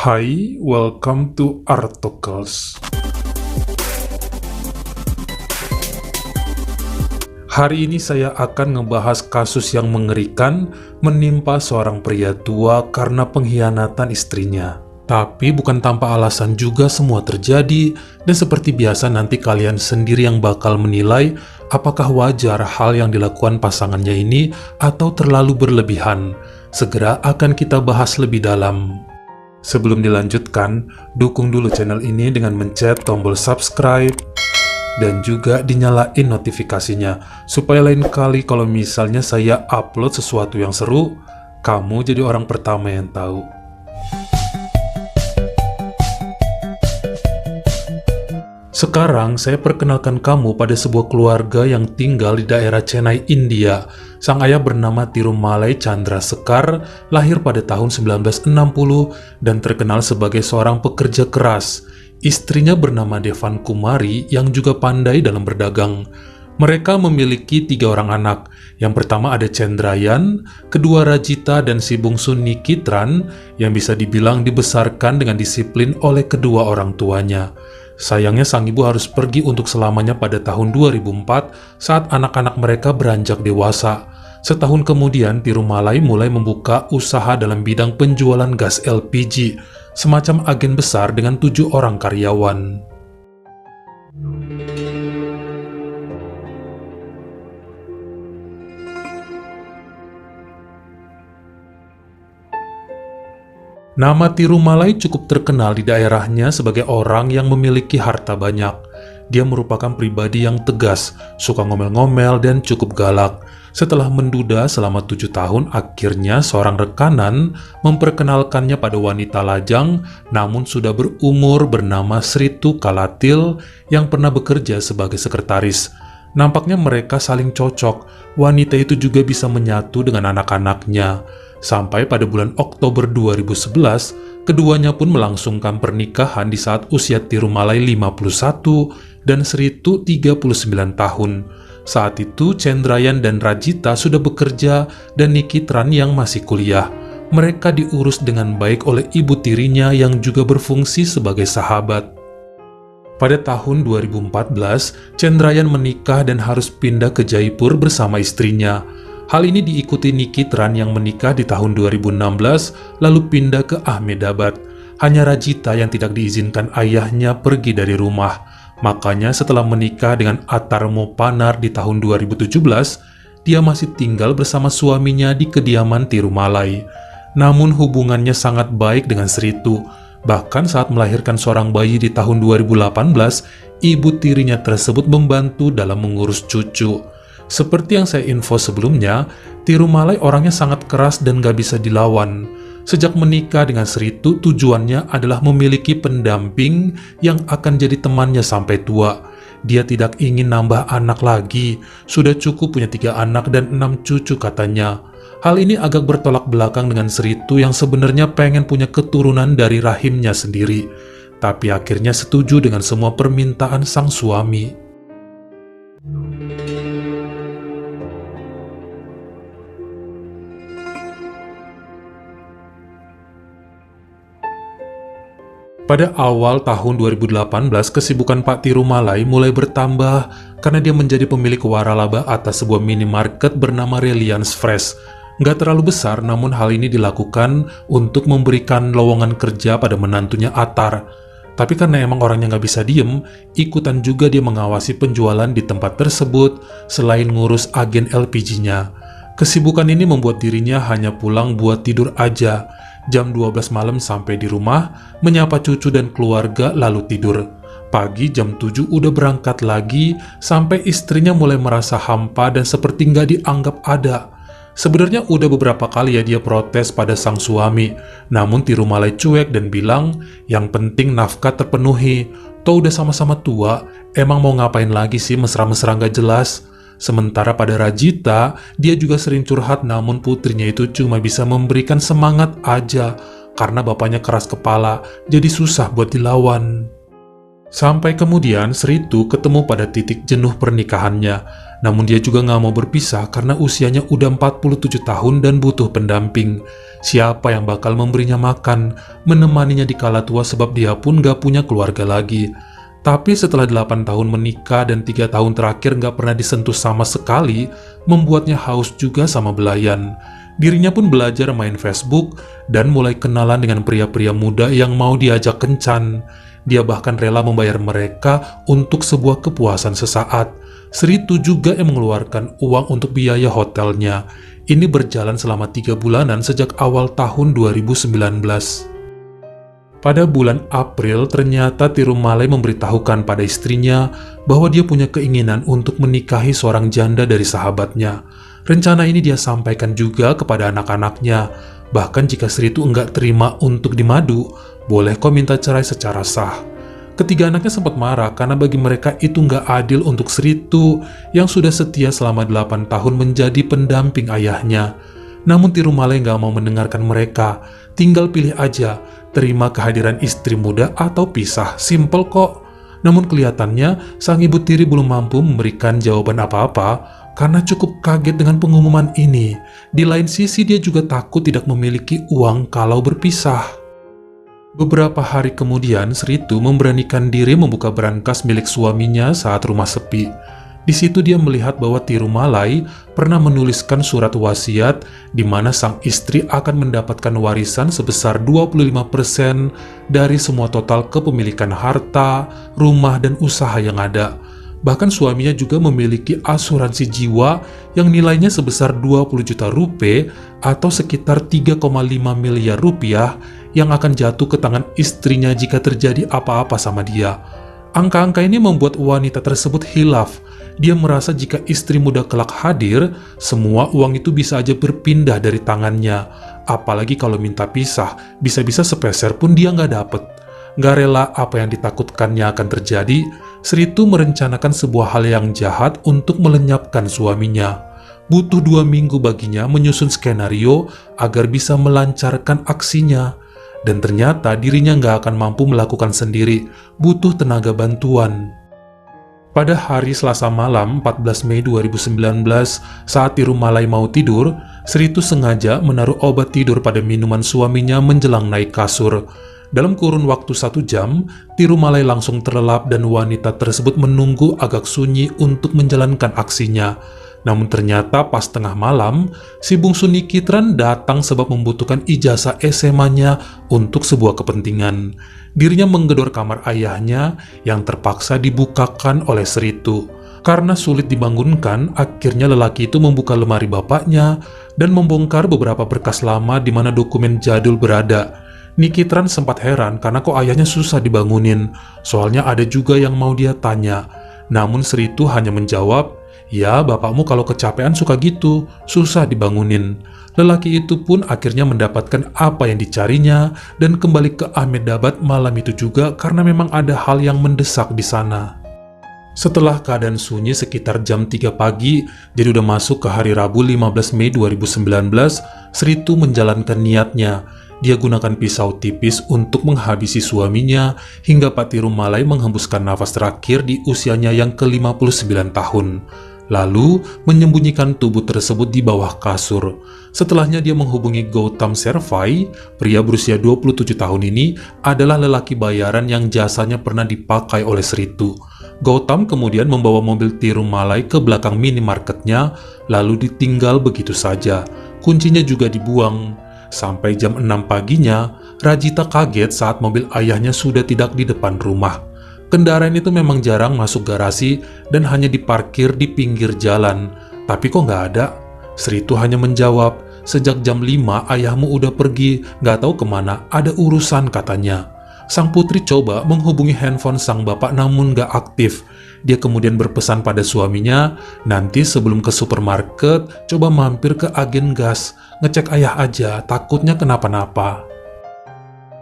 Hai, welcome to Artocles. Hari ini saya akan ngebahas kasus yang mengerikan menimpa seorang pria tua karena pengkhianatan istrinya. Tapi bukan tanpa alasan juga semua terjadi, dan seperti biasa nanti kalian sendiri yang bakal menilai apakah wajar hal yang dilakukan pasangannya ini atau terlalu berlebihan. Segera akan kita bahas lebih dalam. Sebelum dilanjutkan, dukung dulu channel ini dengan mencet tombol subscribe dan juga dinyalain notifikasinya supaya lain kali kalau misalnya saya upload sesuatu yang seru, kamu jadi orang pertama yang tahu. Sekarang saya perkenalkan kamu pada sebuah keluarga yang tinggal di daerah Chennai, India. Sang ayah bernama Tirumalai Chandrasekhar, lahir pada tahun 1960 dan terkenal sebagai seorang pekerja keras. Istrinya bernama Devan Kumari yang juga pandai dalam berdagang. Mereka memiliki 3 orang anak. Yang pertama ada Chandrayan, kedua Rajita, dan si bungsu Nikitran yang bisa dibilang dibesarkan dengan disiplin oleh kedua orang tuanya. Sayangnya sang ibu harus pergi untuk selamanya pada tahun 2004 saat anak-anak mereka beranjak dewasa. Setahun kemudian, Tirumalai mulai membuka usaha dalam bidang penjualan gas LPG, semacam agen besar dengan 7 orang karyawan. Nama Tirumalai cukup terkenal di daerahnya sebagai orang yang memiliki harta banyak. Dia merupakan pribadi yang tegas, suka ngomel-ngomel, dan cukup galak. Setelah menduda selama 7 tahun, akhirnya seorang rekanan memperkenalkannya pada wanita lajang namun sudah berumur bernama Sritu Kalatil yang pernah bekerja sebagai sekretaris. Nampaknya mereka saling cocok. Wanita itu juga bisa menyatu dengan anak-anaknya. Sampai pada bulan Oktober 2011, keduanya pun melangsungkan pernikahan di saat usia Tirumalai 51 dan Sritu 39 tahun. Saat itu, Chandrayan dan Rajita sudah bekerja dan Nikitran yang masih kuliah. Mereka diurus dengan baik oleh ibu tirinya yang juga berfungsi sebagai sahabat. Pada tahun 2014, Chandrayan menikah dan harus pindah ke Jaipur bersama istrinya. Hal ini diikuti Nikitran yang menikah di tahun 2016 lalu pindah ke Ahmedabad. Hanya Rajita yang tidak diizinkan ayahnya pergi dari rumah. Makanya setelah menikah dengan Atarmo Panar di tahun 2017, dia masih tinggal bersama suaminya di kediaman Tirumalai. Namun hubungannya sangat baik dengan Sritu. Bahkan saat melahirkan seorang bayi di tahun 2018, ibu tirinya tersebut membantu dalam mengurus cucu. Seperti yang saya info sebelumnya, Tirumalai orangnya sangat keras dan gak bisa dilawan. Sejak menikah dengan Sritu, tujuannya adalah memiliki pendamping yang akan jadi temannya sampai tua. Dia tidak ingin nambah anak lagi, sudah cukup punya 3 anak dan 6 cucu katanya. Hal ini agak bertolak belakang dengan Sritu yang sebenarnya pengen punya keturunan dari rahimnya sendiri. Tapi akhirnya setuju dengan semua permintaan sang suami. Pada awal tahun 2018, kesibukan Pak Tirumalai mulai bertambah karena dia menjadi pemilik waralaba atas sebuah minimarket bernama Reliance Fresh. Nggak terlalu besar, namun hal ini dilakukan untuk memberikan lowongan kerja pada menantunya Atar. Tapi karena emang orangnya nggak bisa diem, ikutan juga dia mengawasi penjualan di tempat tersebut selain ngurus agen LPG-nya. Kesibukan ini membuat dirinya hanya pulang buat tidur aja. Jam 12 malam sampai di rumah, menyapa cucu dan keluarga lalu tidur. Pagi jam 7 udah berangkat lagi, sampai istrinya mulai merasa hampa dan seperti nggak dianggap ada. Sebenarnya udah beberapa kali ya dia protes pada sang suami, namun Tirumalai cuek dan bilang, yang penting nafkah terpenuhi. Toh udah sama-sama tua, emang mau ngapain lagi sih mesra-mesra nggak jelas? Sementara pada Rajita, dia juga sering curhat namun putrinya itu cuma bisa memberikan semangat aja karena bapaknya keras kepala, jadi susah buat dilawan. Sampai kemudian Sritu ketemu pada titik jenuh pernikahannya. Namun dia juga nggak mau berpisah karena usianya udah 47 tahun dan butuh pendamping. Siapa yang bakal memberinya makan, menemaninya di kala tua sebab dia pun nggak punya keluarga lagi. Tapi setelah 8 tahun menikah dan 3 tahun terakhir nggak pernah disentuh sama sekali, membuatnya haus juga sama belayan. Dirinya pun belajar main Facebook dan mulai kenalan dengan pria-pria muda yang mau diajak kencan. Dia bahkan rela membayar mereka untuk sebuah kepuasan sesaat. Sritu juga yang mengeluarkan uang untuk biaya hotelnya. Ini berjalan selama 3 bulanan sejak awal tahun 2019. Pada bulan April, ternyata Tirumalai memberitahukan pada istrinya bahwa dia punya keinginan untuk menikahi seorang janda dari sahabatnya. Rencana ini dia sampaikan juga kepada anak-anaknya. Bahkan jika Sritu enggak terima untuk dimadu, boleh kok minta cerai secara sah. Ketiga anaknya sempat marah karena bagi mereka itu enggak adil untuk Sritu yang sudah setia selama 8 tahun menjadi pendamping ayahnya. Namun Tirumalai enggak mau mendengarkan mereka. Tinggal pilih aja, terima kehadiran istri muda atau pisah, simpel kok. Namun kelihatannya sang ibu tiri belum mampu memberikan jawaban apa-apa karena cukup kaget dengan pengumuman ini. Di lain sisi dia juga takut tidak memiliki uang kalau berpisah. Beberapa hari kemudian Sritu memberanikan diri membuka brankas milik suaminya saat rumah sepi. Di situ dia melihat bahwa Tirumalai pernah menuliskan surat wasiat di mana sang istri akan mendapatkan warisan sebesar 25% dari semua total kepemilikan harta, rumah, dan usaha yang ada. Bahkan suaminya juga memiliki asuransi jiwa yang nilainya sebesar 20 juta rupiah atau sekitar 3,5 miliar rupiah yang akan jatuh ke tangan istrinya jika terjadi apa-apa sama dia. Angka-angka ini membuat wanita tersebut hilaf. Dia merasa jika istri muda kelak hadir, semua uang itu bisa aja berpindah dari tangannya. Apalagi kalau minta pisah, bisa-bisa sepeser pun dia nggak dapet. Nggak rela apa yang ditakutkannya akan terjadi, Sritu merencanakan sebuah hal yang jahat untuk melenyapkan suaminya. Butuh 2 minggu baginya menyusun skenario agar bisa melancarkan aksinya. Dan ternyata dirinya nggak akan mampu melakukan sendiri, butuh tenaga bantuan. Pada hari Selasa malam 14 Mei 2019, saat Tirumalai mau tidur, Sritu sengaja menaruh obat tidur pada minuman suaminya menjelang naik kasur. Dalam kurun waktu 1 jam, Tirumalai langsung terlelap dan wanita tersebut menunggu agak sunyi untuk menjalankan aksinya. Namun ternyata pas tengah malam, si bungsu Nikitran datang sebab membutuhkan ijazah SMA-nya untuk sebuah kepentingan. Dirinya menggedor kamar ayahnya yang terpaksa dibukakan oleh Sritu. Karena sulit dibangunkan, akhirnya lelaki itu membuka lemari bapaknya dan membongkar beberapa berkas lama di mana dokumen jadul berada. Nikitran sempat heran karena kok ayahnya susah dibangunin, soalnya ada juga yang mau dia tanya. Namun Sritu hanya menjawab, "Ya, bapakmu kalau kecapean suka gitu, susah dibangunin." Lelaki itu pun akhirnya mendapatkan apa yang dicarinya dan kembali ke Ahmedabad malam itu juga karena memang ada hal yang mendesak di sana. Setelah keadaan sunyi sekitar jam 3 pagi, jadi udah masuk ke hari Rabu 15 Mei 2019, Sritu menjalankan niatnya. Dia gunakan pisau tipis untuk menghabisi suaminya hingga Pak Tirumalai menghembuskan nafas terakhir di usianya yang ke-59 tahun. Lalu menyembunyikan tubuh tersebut di bawah kasur. Setelahnya dia menghubungi Gautam Servai. Pria berusia 27 tahun ini adalah lelaki bayaran yang jasanya pernah dipakai oleh Sritu. Gautam kemudian membawa mobil Tirumalai ke belakang minimarketnya, lalu ditinggal begitu saja. Kuncinya juga dibuang. Sampai jam 6 paginya, Rajita kaget saat mobil ayahnya sudah tidak di depan rumah. Kendaraan itu memang jarang masuk garasi dan hanya diparkir di pinggir jalan. Tapi kok nggak ada? Sritu hanya menjawab, "Sejak jam 5 ayahmu udah pergi, nggak tahu kemana, ada urusan," katanya. Sang putri coba menghubungi handphone sang bapak namun nggak aktif. Dia kemudian berpesan pada suaminya, "Nanti sebelum ke supermarket, coba mampir ke agen gas, ngecek ayah aja, takutnya kenapa-napa."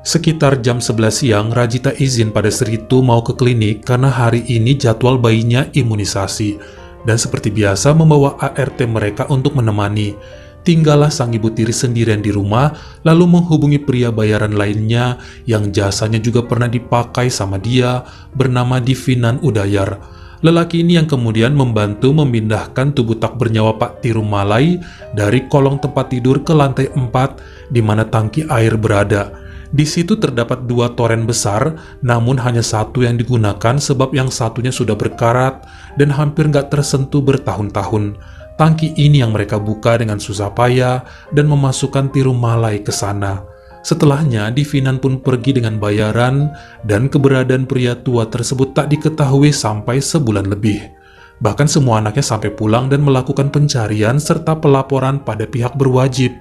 Sekitar jam 11 siang, Rajita izin pada Sritu mau ke klinik karena hari ini jadwal bayinya imunisasi. Dan seperti biasa membawa ART mereka untuk menemani. Tinggallah sang ibu tiri sendirian di rumah, lalu menghubungi pria bayaran lainnya yang jasanya juga pernah dipakai sama dia, bernama Divinan Udayar. Lelaki ini yang kemudian membantu memindahkan tubuh tak bernyawa Pak Tirumalai dari kolong tempat tidur ke lantai 4 di mana tangki air berada. Di situ terdapat 2 toren besar, namun hanya satu yang digunakan sebab yang satunya sudah berkarat dan hampir nggak tersentuh bertahun-tahun. Tangki ini yang mereka buka dengan susah payah dan memasukkan Tirumalai ke sana. Setelahnya, Divinan pun pergi dengan bayaran dan keberadaan pria tua tersebut tak diketahui sampai sebulan lebih. Bahkan semua anaknya sampai pulang dan melakukan pencarian serta pelaporan pada pihak berwajib.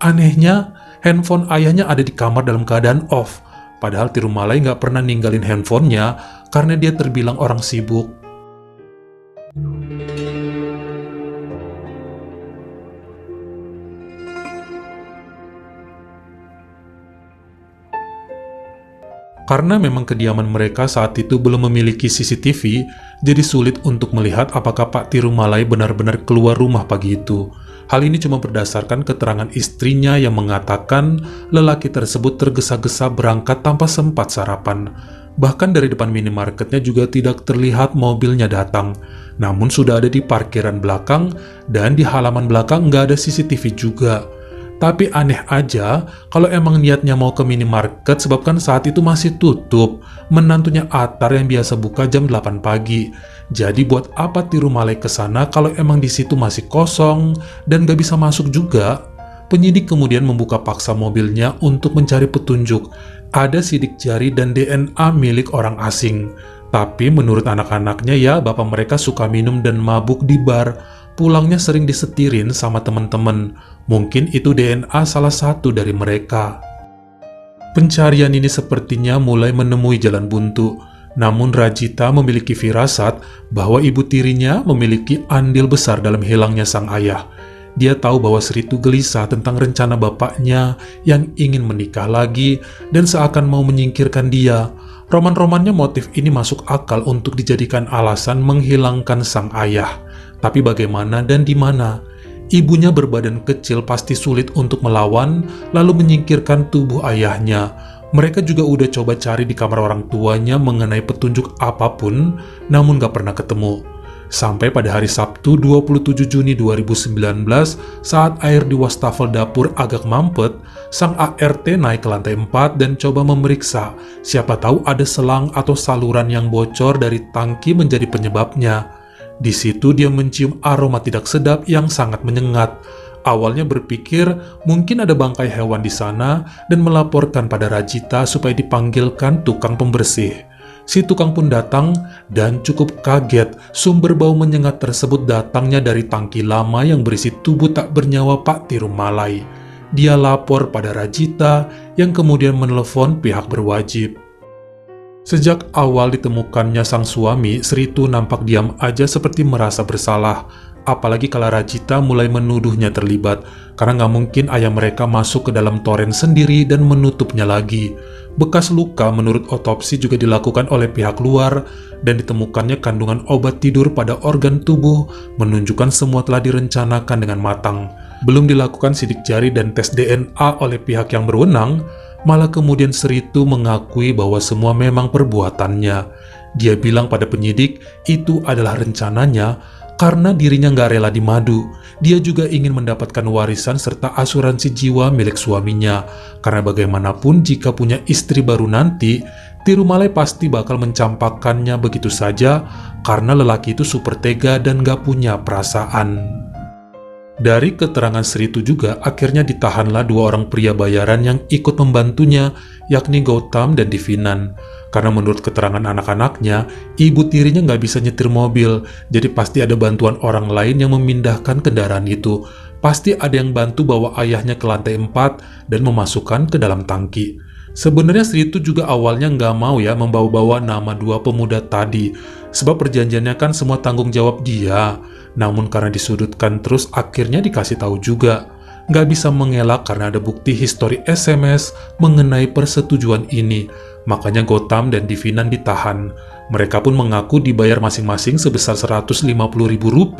Anehnya, handphone ayahnya ada di kamar dalam keadaan off, padahal Tirumalai nggak pernah ninggalin handphonenya karena dia terbilang orang sibuk. Karena memang kediaman mereka saat itu belum memiliki CCTV, jadi sulit untuk melihat apakah Pak Tirumalai benar-benar keluar rumah pagi itu. Hal ini cuma berdasarkan keterangan istrinya yang mengatakan lelaki tersebut tergesa-gesa berangkat tanpa sempat sarapan. Bahkan dari depan minimarketnya juga tidak terlihat mobilnya datang. Namun sudah ada di parkiran belakang dan di halaman belakang nggak ada CCTV juga. Tapi aneh aja, kalau emang niatnya mau ke minimarket sebab kan saat itu masih tutup. Menantunya Atar yang biasa buka jam 8 pagi. Jadi buat apa Tirumalai ke sana kalau emang di situ masih kosong dan gak bisa masuk juga? Penyidik kemudian membuka paksa mobilnya untuk mencari petunjuk. Ada sidik jari dan DNA milik orang asing. Tapi menurut anak-anaknya ya bapak mereka suka minum dan mabuk di bar. Pulangnya sering disetirin sama teman-teman. Mungkin itu DNA salah satu dari mereka. Pencarian ini sepertinya mulai menemui jalan buntu. Namun Rajita memiliki firasat bahwa ibu tirinya memiliki andil besar dalam hilangnya sang ayah. Dia tahu bahwa Sri itu gelisah tentang rencana bapaknya yang ingin menikah lagi dan seakan mau menyingkirkan dia. Roman-romannya motif ini masuk akal untuk dijadikan alasan menghilangkan sang ayah. Tapi bagaimana dan di mana? Ibunya berbadan kecil pasti sulit untuk melawan, lalu menyingkirkan tubuh ayahnya. Mereka juga udah coba cari di kamar orang tuanya mengenai petunjuk apapun, namun gak pernah ketemu. Sampai pada hari Sabtu 27 Juni 2019, saat air di wastafel dapur agak mampet, sang ART naik ke lantai 4 dan coba memeriksa. Siapa tahu ada selang atau saluran yang bocor dari tangki menjadi penyebabnya. Di situ dia mencium aroma tidak sedap yang sangat menyengat. Awalnya berpikir mungkin ada bangkai hewan di sana dan melaporkan pada Rajita supaya dipanggilkan tukang pembersih. Si tukang pun datang dan cukup kaget sumber bau menyengat tersebut datangnya dari tangki lama yang berisi tubuh tak bernyawa Pak Tirumalai. Dia lapor pada Rajita yang kemudian menelepon pihak berwajib. Sejak awal ditemukannya sang suami, Sri itu nampak diam aja seperti merasa bersalah. Apalagi kalau Rajita mulai menuduhnya terlibat, karena nggak mungkin ayah mereka masuk ke dalam toren sendiri dan menutupnya lagi. Bekas luka menurut otopsi juga dilakukan oleh pihak luar, dan ditemukannya kandungan obat tidur pada organ tubuh, menunjukkan semua telah direncanakan dengan matang. Belum dilakukan sidik jari dan tes DNA oleh pihak yang berwenang, malah kemudian Sri itu mengakui bahwa semua memang perbuatannya. Dia bilang pada penyidik itu adalah rencananya karena dirinya nggak rela dimadu. Dia juga ingin mendapatkan warisan serta asuransi jiwa milik suaminya. Karena bagaimanapun jika punya istri baru nanti, Tirumalai pasti bakal mencampakkannya begitu saja karena lelaki itu super tega dan nggak punya perasaan. Dari keterangan Sri itu juga, akhirnya ditahanlah 2 orang pria bayaran yang ikut membantunya, yakni Gautam dan Divinan. Karena menurut keterangan anak-anaknya, ibu tirinya nggak bisa nyetir mobil, jadi pasti ada bantuan orang lain yang memindahkan kendaraan itu. Pasti ada yang bantu bawa ayahnya ke lantai 4 dan memasukkan ke dalam tangki. Sebenarnya Sri itu juga awalnya nggak mau ya membawa-bawa nama 2 pemuda tadi, sebab perjanjiannya kan semua tanggung jawab dia. Namun karena disudutkan terus akhirnya dikasih tahu juga. Nggak bisa mengelak karena ada bukti histori SMS mengenai persetujuan ini. Makanya Gautam dan Divinan ditahan. Mereka pun mengaku dibayar masing-masing sebesar Rp150.000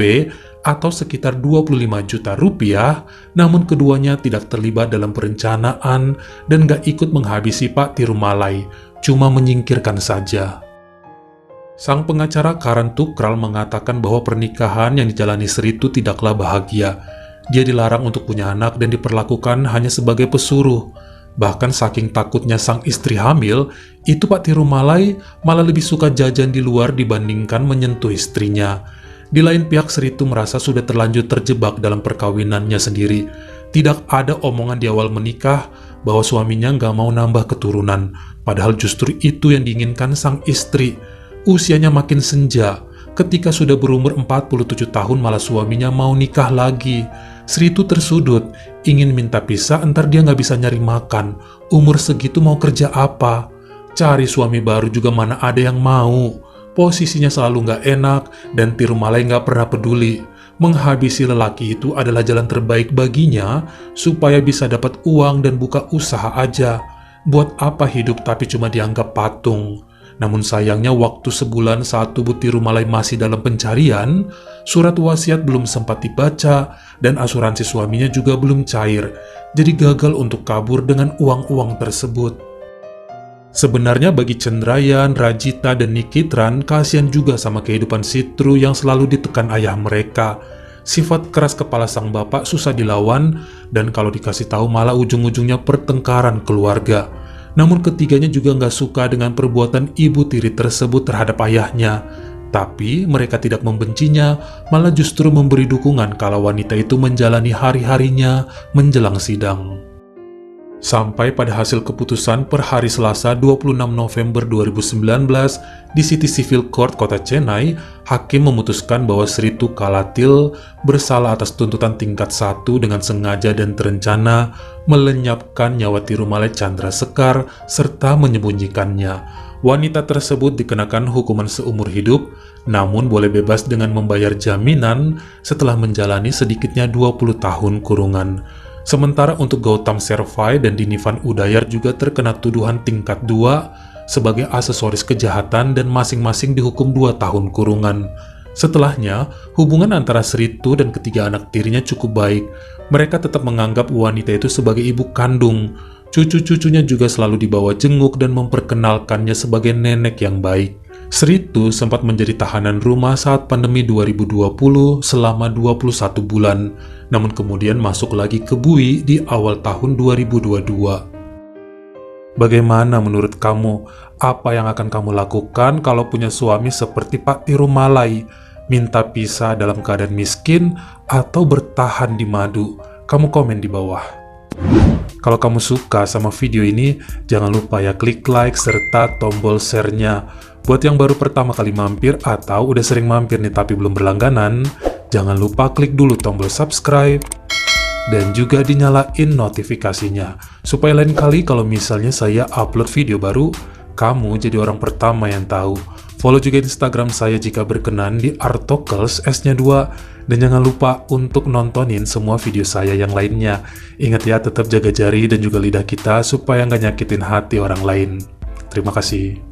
atau sekitar 25 juta rupiah, namun keduanya tidak terlibat dalam perencanaan dan gak ikut menghabisi Pak Tirumalai, cuma menyingkirkan saja. Sang pengacara Karan Tukral mengatakan bahwa pernikahan yang dijalani Sri itu tidaklah bahagia. Dia dilarang untuk punya anak dan diperlakukan hanya sebagai pesuruh. Bahkan saking takutnya sang istri hamil, itu Pak Tirumalai malah lebih suka jajan di luar dibandingkan menyentuh istrinya. Di lain pihak, Sri itu merasa sudah terlanjur terjebak dalam perkawinannya sendiri. Tidak ada omongan di awal menikah bahwa suaminya nggak mau nambah keturunan, padahal justru itu yang diinginkan sang istri. Usianya makin senja, ketika sudah berumur 47 tahun malah suaminya mau nikah lagi. Sri itu tersudut, ingin minta pisah entar dia nggak bisa nyari makan. Umur segitu mau kerja apa? Cari suami baru juga mana ada yang mau. Posisinya selalu nggak enak dan Tirumalai nggak pernah peduli. Menghabisi lelaki itu adalah jalan terbaik baginya supaya bisa dapat uang dan buka usaha aja. Buat apa hidup tapi cuma dianggap patung? Namun sayangnya waktu sebulan saat tubuh Tirumalai masih dalam pencarian, surat wasiat belum sempat dibaca dan asuransi suaminya juga belum cair, jadi gagal untuk kabur dengan uang-uang tersebut. Sebenarnya bagi Chandrayan, Rajita, dan Nikitran, kasihan juga sama kehidupan Sitru yang selalu ditekan ayah mereka. Sifat keras kepala sang bapak susah dilawan, dan kalau dikasih tahu malah ujung-ujungnya pertengkaran keluarga. Namun ketiganya juga nggak suka dengan perbuatan ibu tiri tersebut terhadap ayahnya. Tapi mereka tidak membencinya, malah justru memberi dukungan kalau wanita itu menjalani hari-harinya menjelang sidang. Sampai pada hasil keputusan per hari Selasa 26 November 2019 di City Civil Court Kota Chennai, hakim memutuskan bahwa Sri Kalatil bersalah atas tuntutan tingkat 1 dengan sengaja dan terencana melenyapkan nyawa Tirumalai Chandrasekar serta menyembunyikannya. Wanita tersebut dikenakan hukuman seumur hidup, namun boleh bebas dengan membayar jaminan setelah menjalani sedikitnya 20 tahun kurungan. Sementara untuk Gautam Servai dan Dinivan Udayar juga terkena tuduhan tingkat 2 sebagai aksesoris kejahatan dan masing-masing dihukum 2 tahun kurungan. Setelahnya, hubungan antara Sritu dan ketiga anak tirinya cukup baik. Mereka tetap menganggap wanita itu sebagai ibu kandung. Cucu-cucunya juga selalu dibawa jenguk dan memperkenalkannya sebagai nenek yang baik. Sritu sempat menjadi tahanan rumah saat pandemi 2020 selama 21 bulan, namun kemudian masuk lagi ke Bui di awal tahun 2022. Bagaimana menurut kamu? Apa yang akan kamu lakukan kalau punya suami seperti Pak Tirumalai? Minta pisah dalam keadaan miskin atau bertahan di madu? Kamu komen di bawah. Kalau kamu suka sama video ini, jangan lupa ya klik like serta tombol share-nya. Buat yang baru pertama kali mampir atau udah sering mampir nih tapi belum berlangganan, jangan lupa klik dulu tombol subscribe dan juga dinyalain notifikasinya supaya lain kali kalau misalnya saya upload video baru, kamu jadi orang pertama yang tahu. Follow juga Instagram saya jika berkenan di Artokels S-nya 2 dan jangan lupa untuk nontonin semua video saya yang lainnya. Ingat ya, tetap jaga jari dan juga lidah kita supaya nggak nyakitin hati orang lain. Terima kasih.